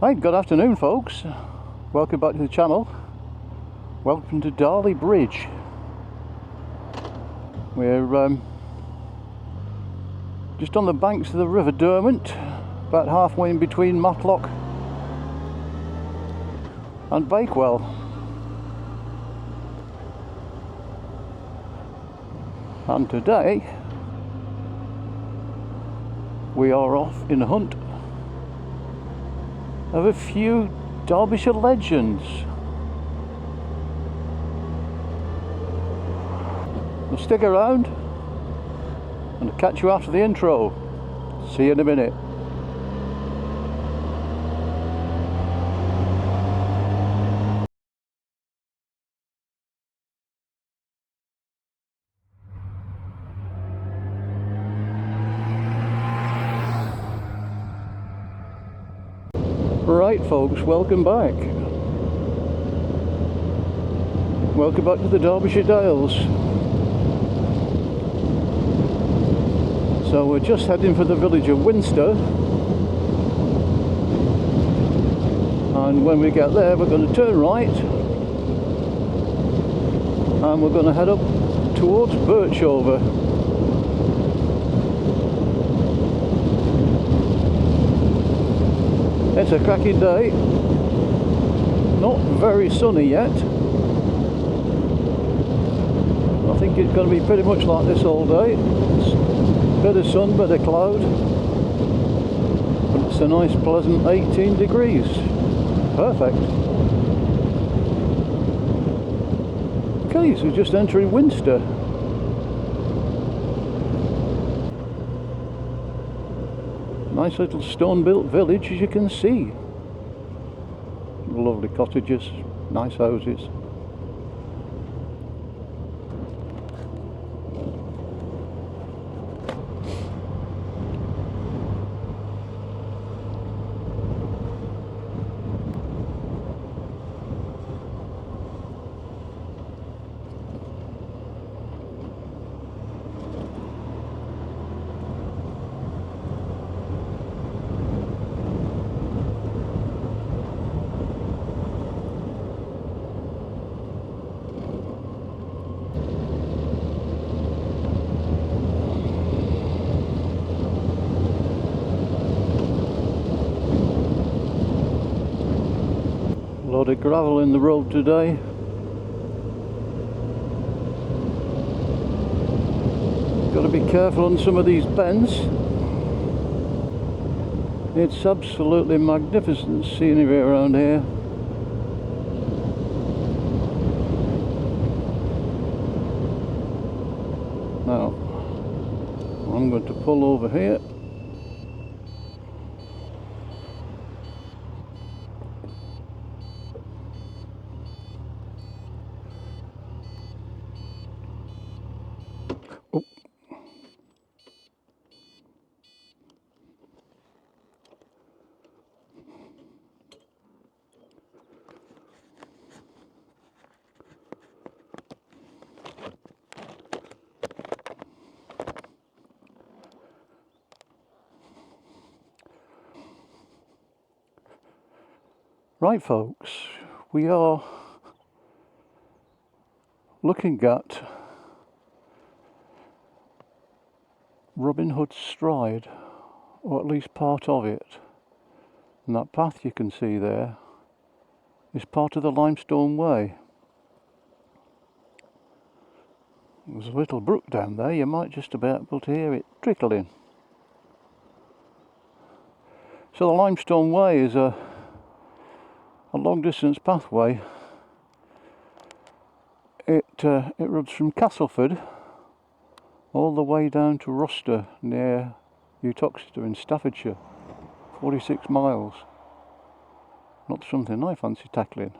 Hi, good afternoon folks. Welcome back to the channel. Welcome to Darley Bridge. We're just on the banks of the River Derwent, about halfway in between Matlock and Bakewell. And today we are off in hunt of a few Derbyshire legends. So stick around and I'll catch you after the intro. See you in a minute. Right folks, welcome back. Welcome back to the Derbyshire Dales. So we're just heading for the village of Winster, and when we get there we're going to turn right and we're going to head up towards Birchover. It's a cracking day, not very sunny yet. I think it's going to be pretty much like this all day. It's bit of sun, bit of cloud, but it's a nice pleasant 18 degrees. Perfect. Okay, so we're just entering Winster. Nice little stone-built village, as you can see. Lovely cottages, nice houses. Lot of gravel in the road today. Got to be careful on some of these bends. It's absolutely magnificent scenery around here. Now, I'm going to pull over here. Oh. Right folks, we are looking at Robin Hood's Stride, or at least part of it. And that path you can see there is part of the Limestone Way. There's a little brook down there, you might just about be able to hear it trickling. So the Limestone Way is a long distance pathway. It runs from Castleford all the way down to Roster near Uttoxeter in Staffordshire. 46 miles. Not something I fancy tackling.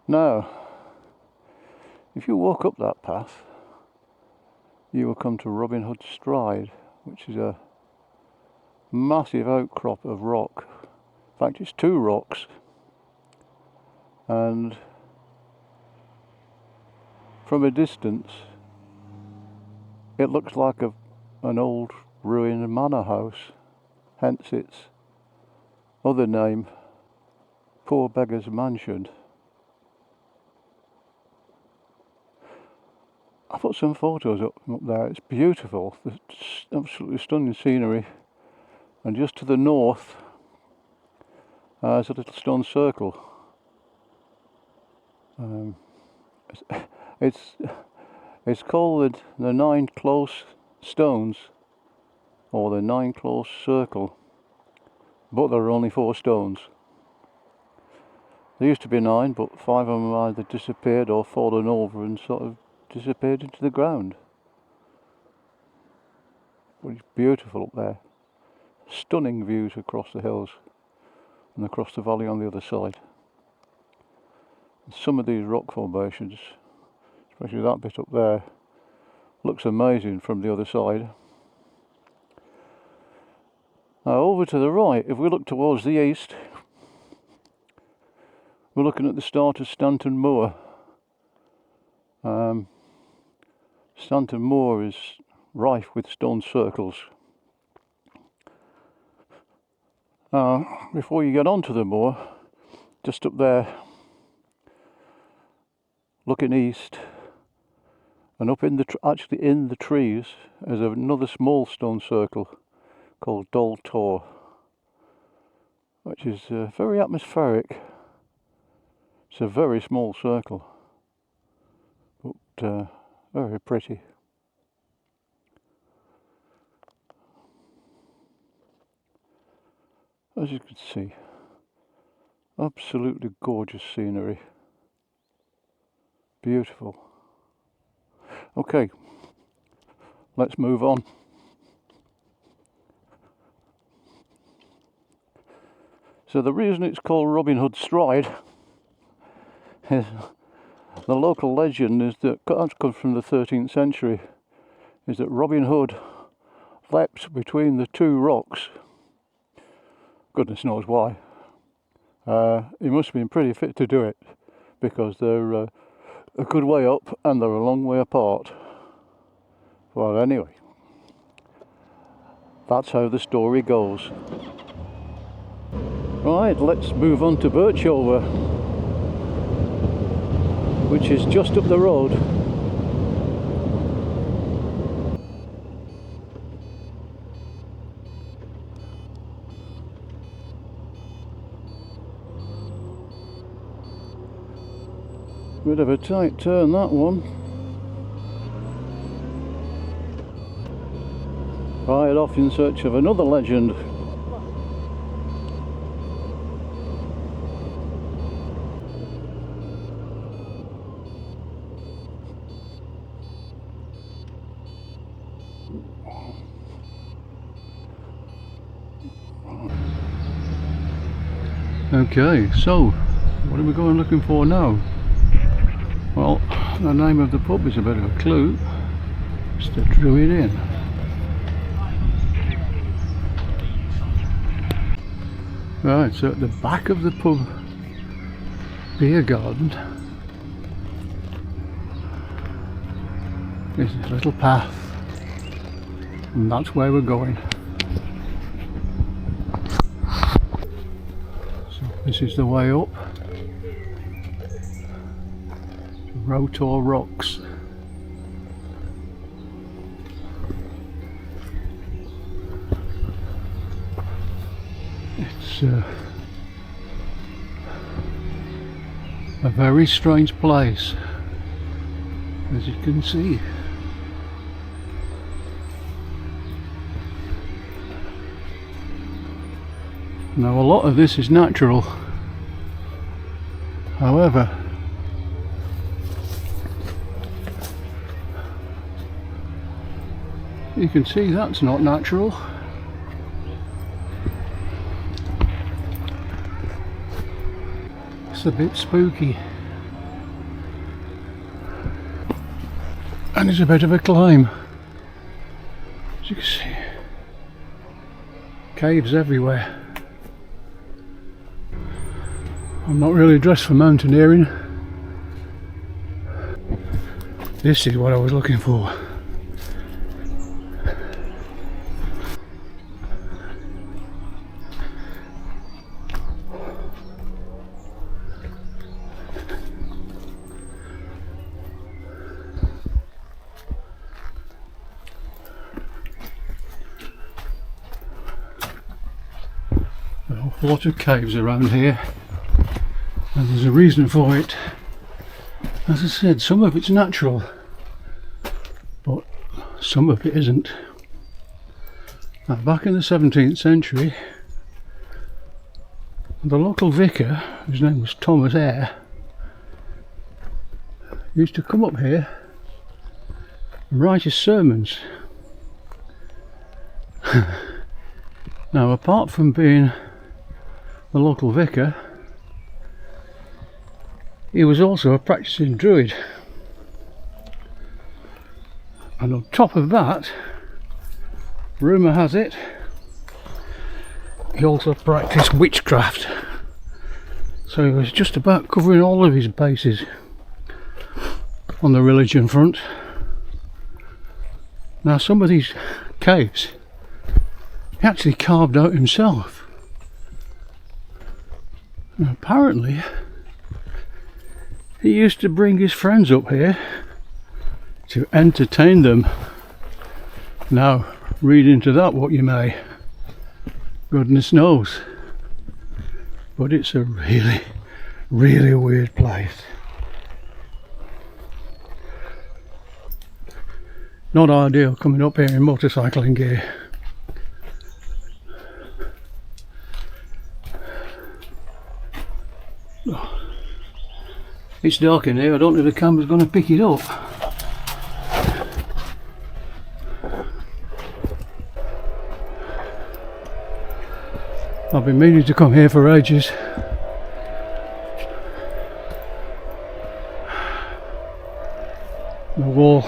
Now, if you walk up that path, you will come to Robin Hood's Stride, which is a massive outcrop of rock. In fact, it's two rocks, and from a distance it looks like an old ruined manor house, hence its other name, Poor Beggar's Mansion. I put some photos up there. It's beautiful. It's absolutely stunning scenery. And just to the north, there's a little stone circle. It's called the Nine Close Stones, or the Nine Close Circle, but there are only 4 stones. There used to be 9, but 5 of them either disappeared or fallen over and sort of disappeared into the ground. But it's beautiful up there. Stunning views across the hills and across the valley on the other side. And some of these rock formations, especially that bit up there, looks amazing from the other side. Now over to the right, if we look towards the east, we're looking at the start of Stanton Moor. Stanton Moor is rife with stone circles. Before you get onto the moor, just up there, looking east, and up in actually in the trees, is another small stone circle called Dol Tor, which is very atmospheric. It's a very small circle, but very pretty. As you can see, absolutely gorgeous scenery. Beautiful. Okay, let's move on. So the reason it's called Robin Hood Stride is the local legend is that comes from the 13th century, is that Robin Hood leapt between the 2 rocks. Goodness knows why. He must have been pretty fit to do it, because they're a good way up and they're a long way apart. Well, anyway, that's how the story goes. Right, let's move on to Birchover, which is just up the road. Bit of a tight turn, that one. Right off in search of another legend. Okay, so what are we going looking for now? Well, the name of the pub is a bit of a clue. It's the Druid Inn. Right, so at the back of the pub beer garden is a little path, and that's where we're going. So this is the way up. Rotor Rocks. It's a very strange place, as you can see. Now a lot of this is natural, however you can see that's not natural. It's a bit spooky. And it's a bit of a climb. As you can see, caves everywhere. I'm not really dressed for mountaineering. This is what I was looking for. An awful lot of caves around here, and there's a reason for it. As I said, some of it's natural, but some of it isn't. Now, back in the 17th century, the local vicar, whose name was Thomas Eyre, used to come up here and write his sermons. Now, apart from being the local vicar, he was also a practicing druid, and on top of that, rumour has it, he also practiced witchcraft. So he was just about covering all of his bases on the religion front. Now, some of these caves he actually carved out himself. And apparently he used to bring his friends up here to entertain them. Now, read into that what you may, goodness knows, but it's a really, really weird place. Not ideal coming up here in motorcycling gear. It's dark in here, I don't know if the camera's going to pick it up. I've been meaning to come here for ages. The wall.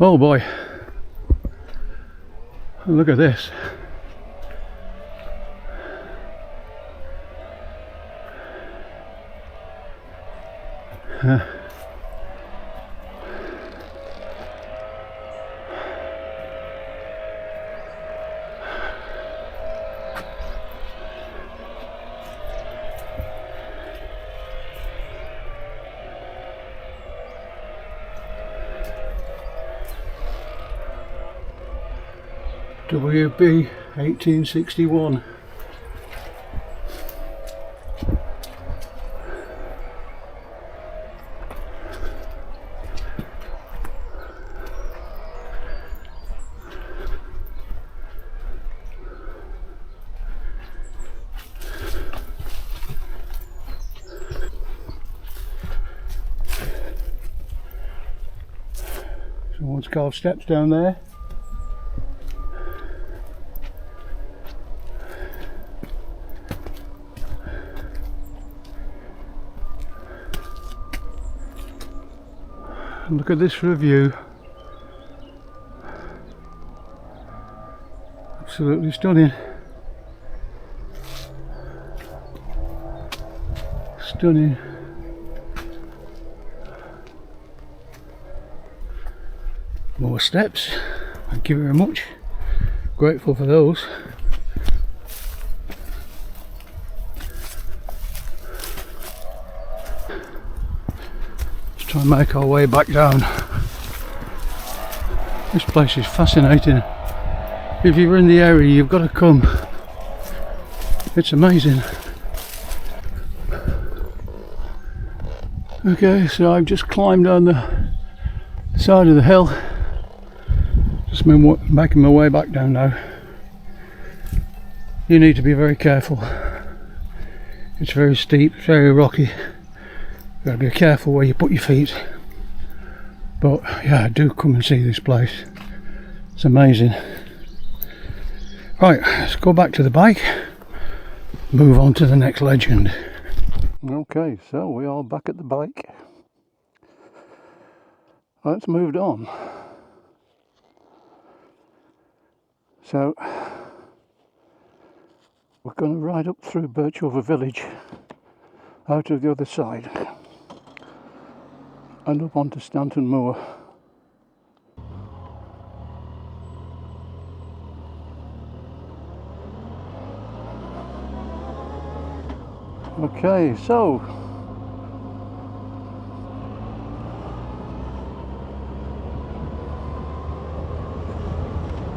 Oh boy, look at this. WB 1861. Someone's carved steps down there. Look at this for a view. Absolutely stunning. Stunning. More steps. Thank you very much. Grateful for those. Try and make our way back down. This place is fascinating. If you're in the area, you've got to come. It's amazing. Okay, so I've just climbed down the side of the hill. Just making my way back down now. You need to be very careful. It's very steep, very rocky. You've got to be careful where you put your feet. But yeah, do come and see this place. It's amazing. Right, let's go back to the bike. Move on to the next legend. Okay, so we are back at the bike. Let's move on. So we're going to ride up through Birchover village, out of the other side, and up onto Stanton Moor. Okay, so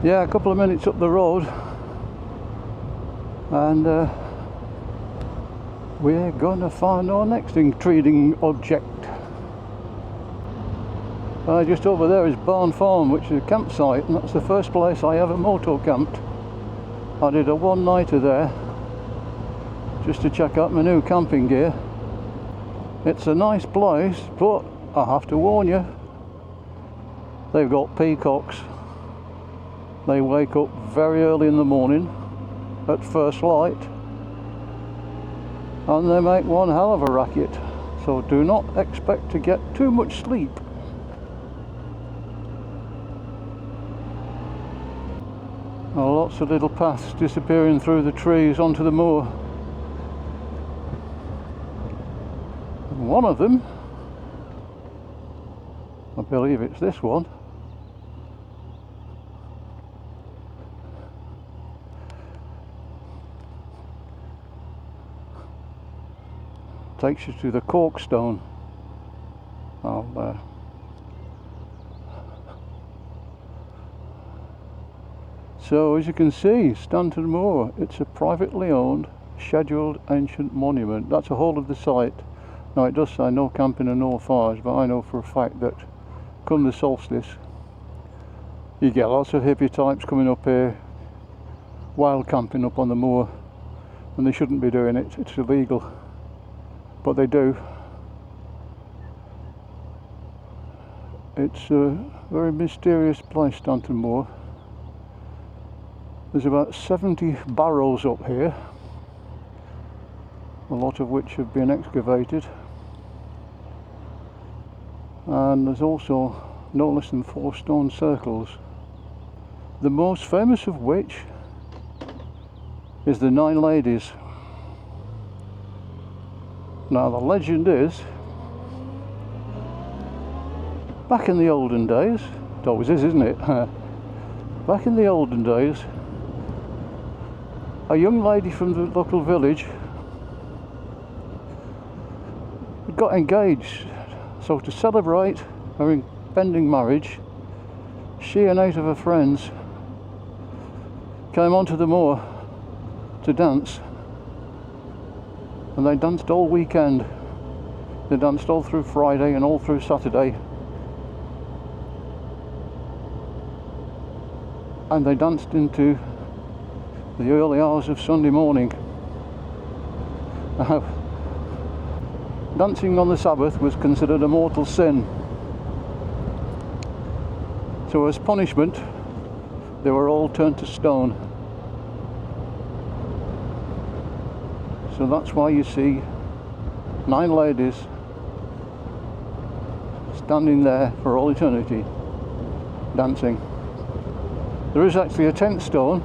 Yeah, a couple of minutes up the road, and we're gonna find our next intriguing object. Just over there is Barn Farm, which is a campsite, and that's the first place I ever moto camped. I did a one-nighter there just to check out my new camping gear. It's a nice place, but I have to warn you, they've got peacocks. They wake up very early in the morning at first light, and they make one hell of a racket, so do not expect to get too much sleep. Lots of little paths disappearing through the trees onto the moor. And one of them, I believe it's this one, takes you to the Corkstone. Oh, there. So as you can see, Stanton Moor, it's a privately owned scheduled ancient monument. That's the whole of the site. Now it does say no camping and no fires, but I know for a fact that come the solstice you get lots of hippie types coming up here wild camping up on the moor, and they shouldn't be doing it, it's illegal, but they do. It's a very mysterious place, Stanton Moor. There's about 70 barrows up here, a lot of which have been excavated, and there's also no less than 4 stone circles, the most famous of which is the 9 Ladies. Now the legend is, back in the olden days, it always is, isn't it? Back in the olden days, a young lady from the local village got engaged. So to celebrate her impending marriage, she and 8 of her friends came onto the moor to dance, and they danced all weekend. They danced all through Friday and all through Saturday, and they danced into the early hours of Sunday morning. Dancing on the Sabbath was considered a mortal sin, so as punishment they were all turned to stone. So that's why you see 9 ladies standing there for all eternity dancing. There is actually a 10th stone,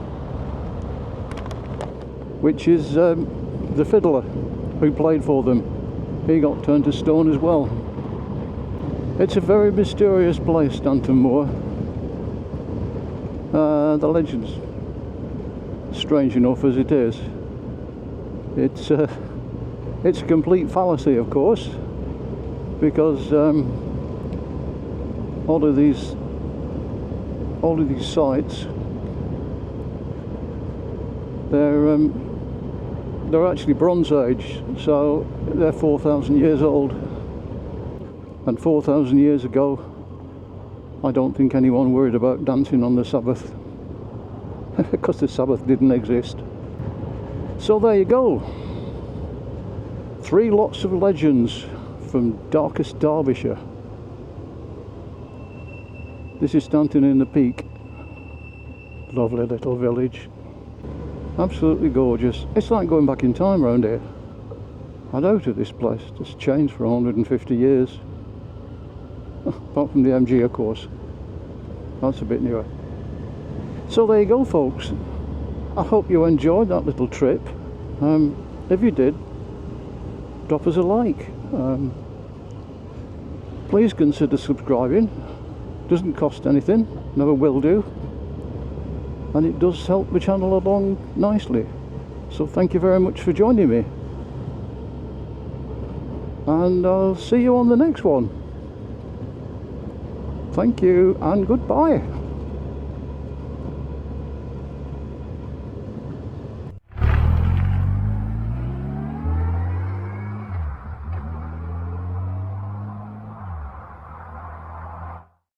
which is the fiddler who played for them. He got turned to stone as well. It's a very mysterious place, Stanton Moor. The legend's strange enough as it is. It's a complete fallacy, of course, because all of these sites, they're actually Bronze Age, so they're 4,000 years old. And 4,000 years ago, I don't think anyone worried about dancing on the Sabbath, because the Sabbath didn't exist. So there you go. 3 lots of legends from darkest Derbyshire. This is Stanton in the Peak. Lovely little village. Absolutely gorgeous. It's like going back in time round here. I doubt it, this place. It's changed for 150 years. Apart from the MG, of course. That's a bit newer. So there you go, folks. I hope you enjoyed that little trip. If you did, drop us a like. Please consider subscribing. Doesn't cost anything, never will do. And it does help the channel along nicely. So thank you very much for joining me. And I'll see you on the next one. Thank you and goodbye.